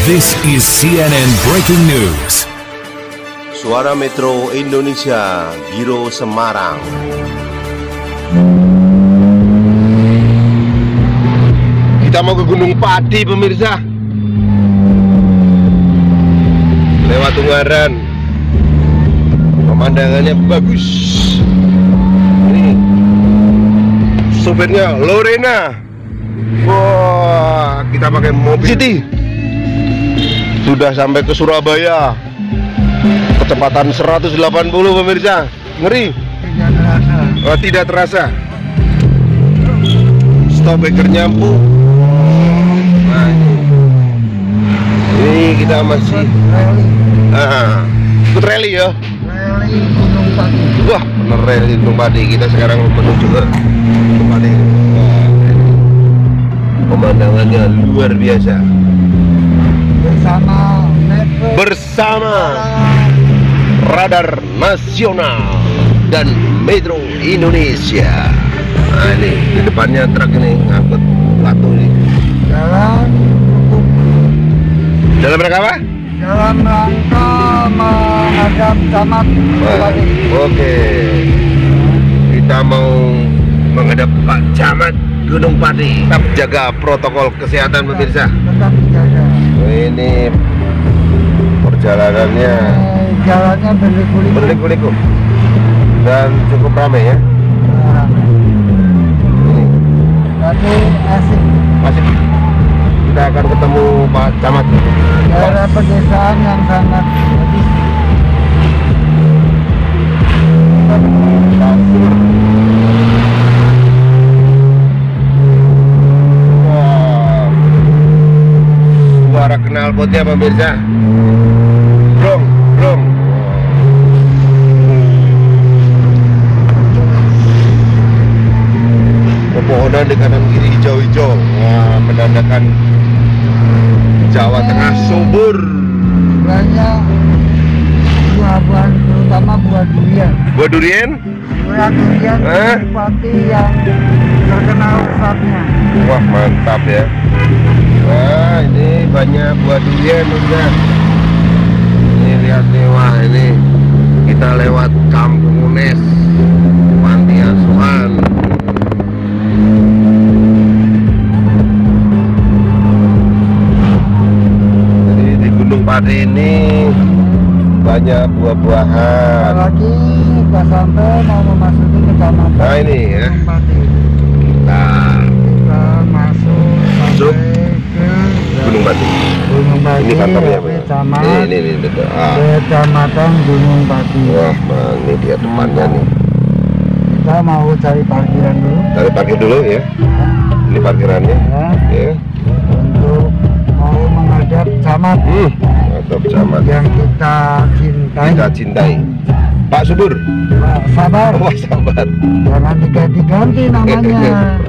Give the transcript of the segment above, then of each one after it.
This is CNN Breaking News. Suara Metro Indonesia, Biro Semarang. Kita mau ke Gunung Pati, pemirsa. Lewat Ungaran. Pemandangannya bagus. Ini sopirnya Lorena. Wah, kita pakai mobil City. Sudah sampai ke Surabaya. Kecepatan 180, pemirsa. Ngeri. Tidak terasa. Oh, tidak terasa. Stop breaker nyampu. Nah, ini kita masih ikut rally ya. Rally Gunung Pati. Wah, bener rally Gunung Pati. Kita sekarang menuju ke Gunung Pati. Wah, pemandangannya luar biasa. Bersama Radar Nasional dan Metro Indonesia. Nah, ini di depannya truk ini ngangkut batu ini. Dalam rangka apa? Dalam rangka menghadap camat Bupati. Oke, kita mau menghadap Pak Camat Gunung Pati. Tetap jaga protokol kesehatan, pemirsa. Tetap dijaga. Ini perjalanannya Jalannya berliku-liku dan cukup ramai ya. Ini Tapi asik. masih kita akan ketemu Pak Camat. Daerah pedesaan yang sangat bagus. Wow. Suara knalpotnya, pemirsa. Brong, brong. Pepohonan di kanan kiri hijau-hijau. Wah, menandakan Jawa Tengah subur. Banyak buah-buahan, terutama buah durian. Buah durian? Buah durian Hah? Bupati yang terkenal saatnya. Wah, mantap ya. Wah, ini banyak buah durian, pemirsa. Ini lihat nih, wah ini kita lewat Kampung Unes, Panti Asuhan. Jadi di Gunung Pati ini banyak buah-buahan. Apalagi kita sampai mau memasuki kecamatan Nah, ini ya. Gunung Pati. Kita masuk Masuk sampai ke Gunung Pati. Gunung Pati. Ini kantornya, Pak. Kecamatan. Ini betul. Ah. Kecamatan Gunung Pati. Wah, Bang, ini dia depannya nih. Kita mau cari parkiran dulu. Cari parkir dulu ya. Ini parkirannya. Ya, Ya. untuk mau menghadap camat Mantap Camat. yang kita cintai. Kita cintai. Pak Subur. Pak, sabar. Wah, sabar. Jangan diganti-ganti namanya.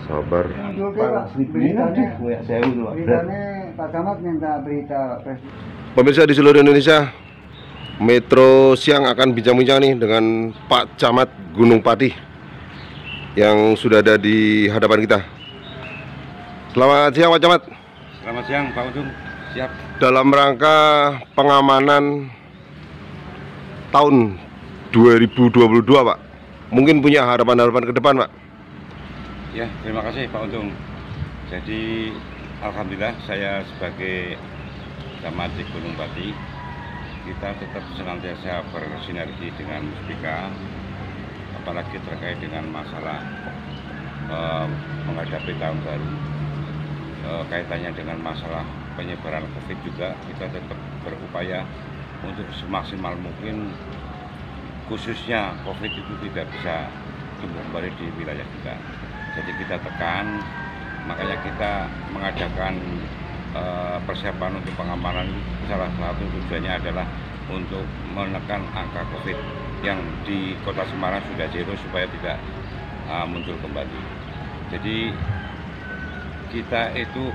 Sabar. Beritanya Pak Camat minta berita presiden. Pemirsa di seluruh Indonesia, Metro Siang akan bincang-bincang nih dengan Pak Camat Gunung Pati yang sudah ada di hadapan kita. Selamat siang, Pak Camat. Selamat siang, Pak Untung. Siap. Dalam rangka pengamanan tahun 2022, Pak, mungkin punya harapan-harapan ke depan, Pak? Ya, terima kasih Pak Untung. Jadi, alhamdulillah saya sebagai camat di Gunung Pati, kita tetap senantiasa bersinergi dengan Muspika, apalagi terkait dengan masalah menghadapi tahun baru. Kaitannya dengan masalah penyebaran COVID juga, kita tetap berupaya untuk semaksimal mungkin, khususnya COVID itu tidak bisa tumbuh kembali di wilayah kita. Jadi kita tekan, makanya kita mengadakan persiapan untuk pengamanan. Salah satu tujuannya adalah untuk menekan angka COVID yang di Kota Semarang sudah zero supaya tidak muncul kembali. Jadi kita itu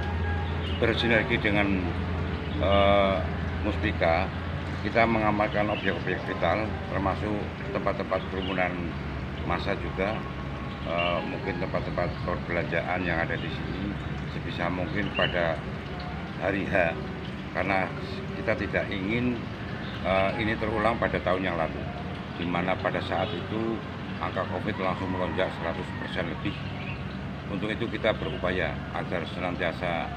bersinergi dengan Muspika, kita mengamankan objek-objek vital termasuk tempat-tempat kerumunan massa juga, mungkin tempat-tempat perbelanjaan yang ada di sini sebisa mungkin pada hari H, karena kita tidak ingin ini terulang pada tahun yang lalu, di mana pada saat itu angka COVID langsung melonjak 100% lebih. Untuk itu kita berupaya agar senantiasa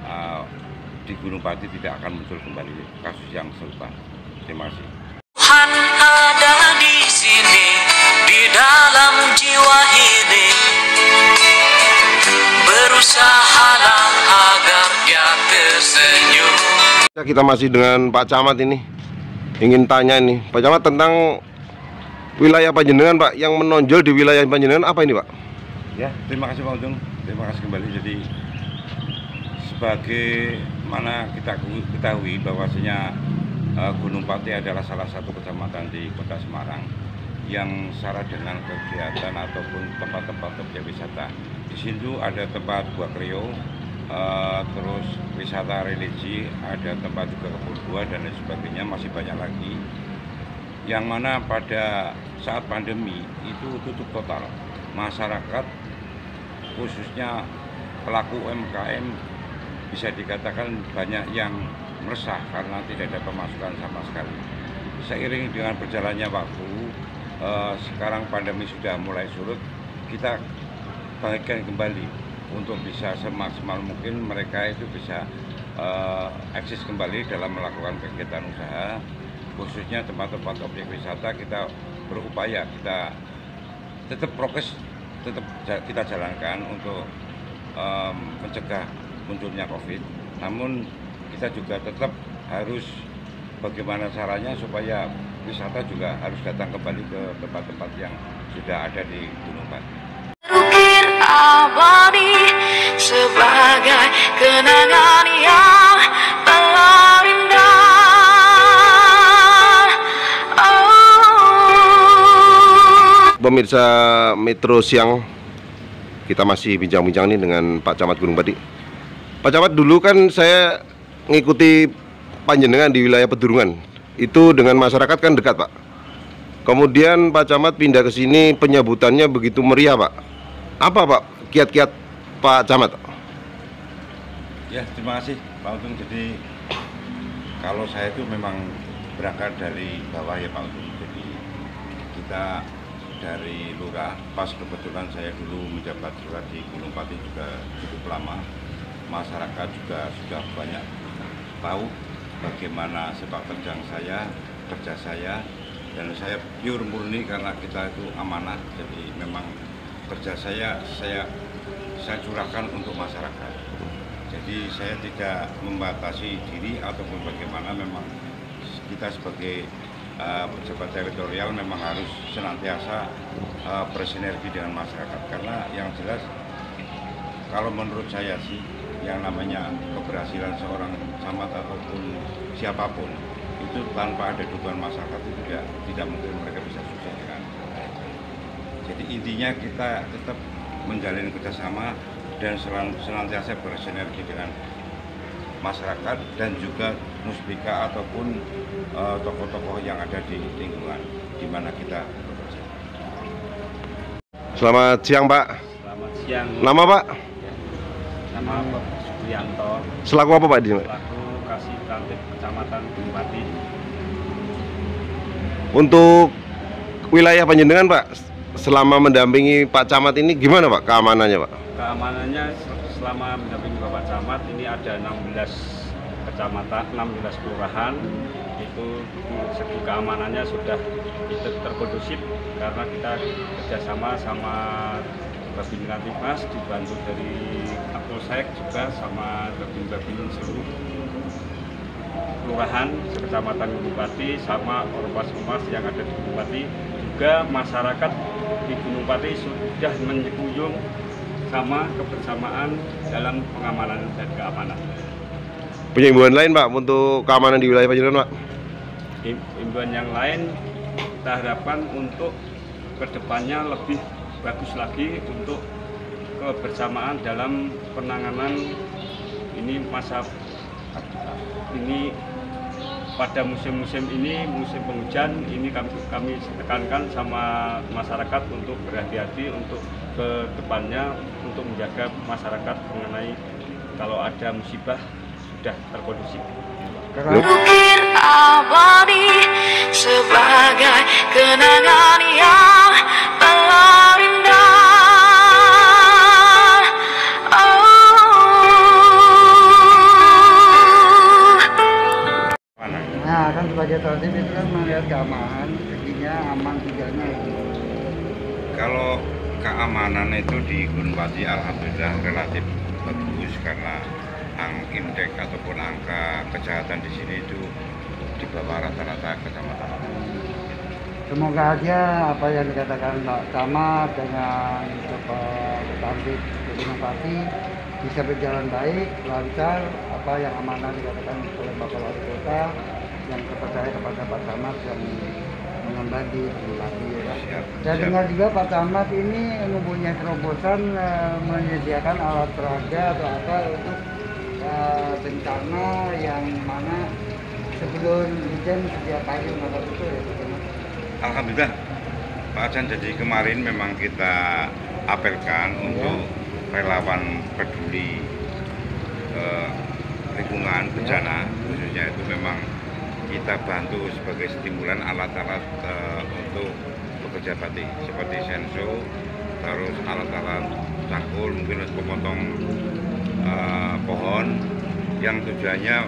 di Gunung Pati tidak akan muncul kembali kasus yang serupa. Terima kasih. Tuhan ada di sini, di dalam jiwa ini, berusahalah agar dia tersenyum. Kita masih dengan Pak Camat ini. Ingin tanya ini, Pak Camat, tentang wilayah Panjenengan, Pak, yang menonjol di wilayah Panjenengan apa ini, Pak? Ya, terima kasih Pak Untung. Terima kasih kembali. Jadi sebagaimana kita ketahui bahwasanya Gunung Pati adalah salah satu kecamatan di Kota Semarang yang syarat dengan kegiatan ataupun tempat-tempat objek wisata. Di situ ada tempat buah kreo, terus wisata religi, ada tempat juga kebun buah dan lain sebagainya, masih banyak lagi. Yang mana pada saat pandemi itu tutup total. Masyarakat khususnya pelaku UMKM bisa dikatakan banyak yang meresah karena tidak ada pemasukan sama sekali. Seiring dengan berjalannya waktu, sekarang pandemi sudah mulai surut, kita bangkitkan kembali untuk bisa semaksimal mungkin mereka itu bisa eksis kembali dalam melakukan kegiatan usaha, khususnya tempat-tempat objek wisata. Kita berupaya, kita tetap prokes, tetap kita jalankan untuk mencegah munculnya COVID. Namun kita juga tetap harus bagaimana caranya supaya wisata juga harus datang kembali ke tempat-tempat yang sudah ada di Gunung Pati. Terukir abadi sebagai kenangan yang telah indah. Pemirsa Metro Siang, kita masih bincang-bincang nih dengan Pak Camat Gunung Pati. Pak Camat, dulu kan saya ngikuti Panjenengan di wilayah Pedurungan. Itu dengan masyarakat kan dekat, Pak. Kemudian Pak Camat pindah ke sini, penyambutannya begitu meriah, Pak. Apa, Pak, kiat-kiat Pak Camat? Ya, terima kasih Pak Untung. Jadi kalau saya itu memang berangkat dari bawah ya Pak Untung. Jadi kita dari lurah, pas kebetulan saya dulu menjabat lurah di Gunung Pati juga cukup lama. Masyarakat juga sudah banyak tahu bagaimana sepak terjang saya, kerja saya, dan saya pure murni karena kita itu amanah. Jadi memang kerja saya curahkan untuk masyarakat. Jadi saya tidak membatasi diri ataupun bagaimana, memang kita sebagai pejabat teritorial memang harus senantiasa bersinergi dengan masyarakat. Karena yang jelas kalau menurut saya sih, yang namanya keberhasilan seorang camat ataupun siapapun itu tanpa ada dukungan masyarakat itu tidak mungkin mereka bisa sukses dengan baik. Jadi intinya kita tetap menjalin kerjasama dan senantiasa bersinergi dengan masyarakat dan juga muspika ataupun tokoh-tokoh yang ada di lingkungan di mana kita bekerja. Selamat siang, Pak. Selamat siang. Nama, Pak? Nama Pak Supriyanto. Selaku apa, Pak, di sini? Selaku Kasih Kantip Kecamatan Gunung Pati. Untuk wilayah Panjenengan, Pak, selama mendampingi Pak Camat ini gimana, Pak, keamanannya, Pak? Keamanannya selama mendampingi Bapak Camat ini ada 16 kecamatan, 16 kelurahan. Itu segi keamanannya sudah terkondusif karena kita kerjasama sama Babin Kamtipmas, dibantu dari Kapolsek juga sama Babin seluruh kelurahan sekecamatan Gunung Pati sama ormas-ormas yang ada di Gunung Pati. Juga masyarakat di Gunung Pati sudah menyekujung sama kebersamaan dalam pengamanan dan keamanan. Punya himbauan lain, Pak, untuk keamanan di wilayah Panjenengan, Pak? Himbauan yang lain kita harapkan untuk kedepannya lebih bagus lagi untuk kebersamaan dalam penanganan ini masa ini pada musim-musim ini, musim penghujan, ini kami tekankan sama masyarakat untuk berhati-hati untuk ke depannya, untuk menjaga masyarakat mengenai kalau ada musibah sudah terkondusif. Ukir abadi sebagai kenangan yang telah indah. Nah, kan sebagai tertib itu kan melihat keamanan, sekinya aman tidaknya itu. Kalau keamanan itu di Gunung Pati alhamdulillah relatif bagus karena indeks ataupun angka kejahatan di sini itu di bawah rata-rata kecamatan. Semoga aja apa yang dikatakan Pak Camat dengan Bapak Tertib Gunung Pati bisa berjalan baik, lancar, apa yang amanah dikatakan oleh Bapak Wali Kota yang terpercaya kepada Pak Camat yang mengemban di Gunung Pati ya. Saya dengar juga Pak Camat ini mempunyai terobosan menyediakan alat peraga atau apa untuk bencana yang mana sebelum hujan setiap pagi mendapat itu ya Pak Camat. Alhamdulillah Pak Ajan, jadi kemarin memang kita apelkan untuk relawan peduli lingkungan bencana, khususnya itu memang kita bantu sebagai stimulan alat-alat untuk bekerja batik seperti senso, terus alat-alat cangkul, mungkin untuk memotong pohon yang tujuannya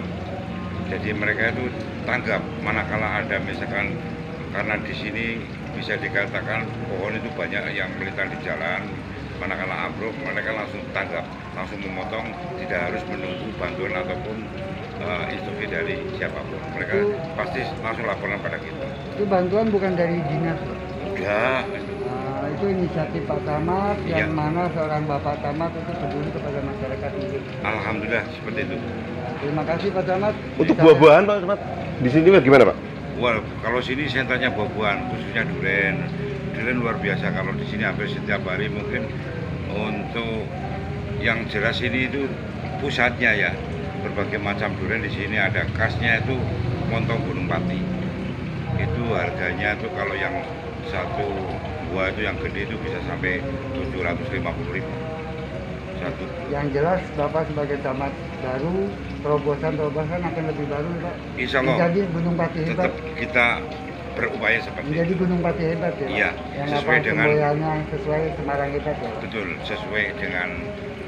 jadi mereka itu tanggap manakala ada misalkan, karena di sini bisa dikatakan pohon itu banyak yang melintang di jalan, manakala ambruk mereka langsung tanggap, langsung memotong, tidak harus menunggu bantuan ataupun instruksi dari siapapun, mereka pasti langsung laporan pada kita. Itu bantuan bukan dari dinas Pak? Udah. Itu inisiatif Pak Camat yang mana seorang Bapak Camat itu peduli kepada masyarakat ini. Alhamdulillah seperti itu. Terima kasih Pak Camat. Untuk buah-buahan Pak Camat, di sini gimana Pak? Wah, kalau sini sentranya buah-buahan, khususnya durian. Durian luar biasa, kalau di sini hampir setiap hari. Mungkin untuk yang jelas ini itu pusatnya ya, berbagai macam durian di sini ada. Khasnya itu montong Gunung Pati. Itu harganya tuh kalau yang satu buah itu yang gede itu bisa sampai 750.000 satu. Yang jelas Bapak sebagai camat baru, terobosan akan lebih baru Pak. Insya Allah. Menjadi Gunung Pati hebat. Tetap kita berupaya seperti Menjadi itu. Gunung Pati hebat ya. Iya, yang sesuai dengan sesuai Semarang hebat ya. betul, sesuai dengan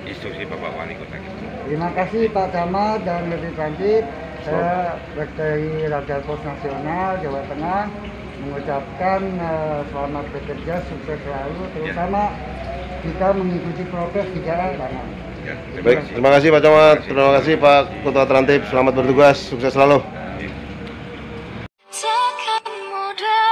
instruksi Bapak Wali Kota kita. Terima kasih Pak Camat dan lebih lanjut. Saya dari Radar Pos Nasional Jawa Tengah mengucapkan selamat bekerja, sukses selalu, terutama kita mengikuti prokes 3R. Ya, Baik, terima kasih Pak Camat, terima kasih Pak Ketua Tertib, selamat bertugas, sukses selalu. Takkan mudah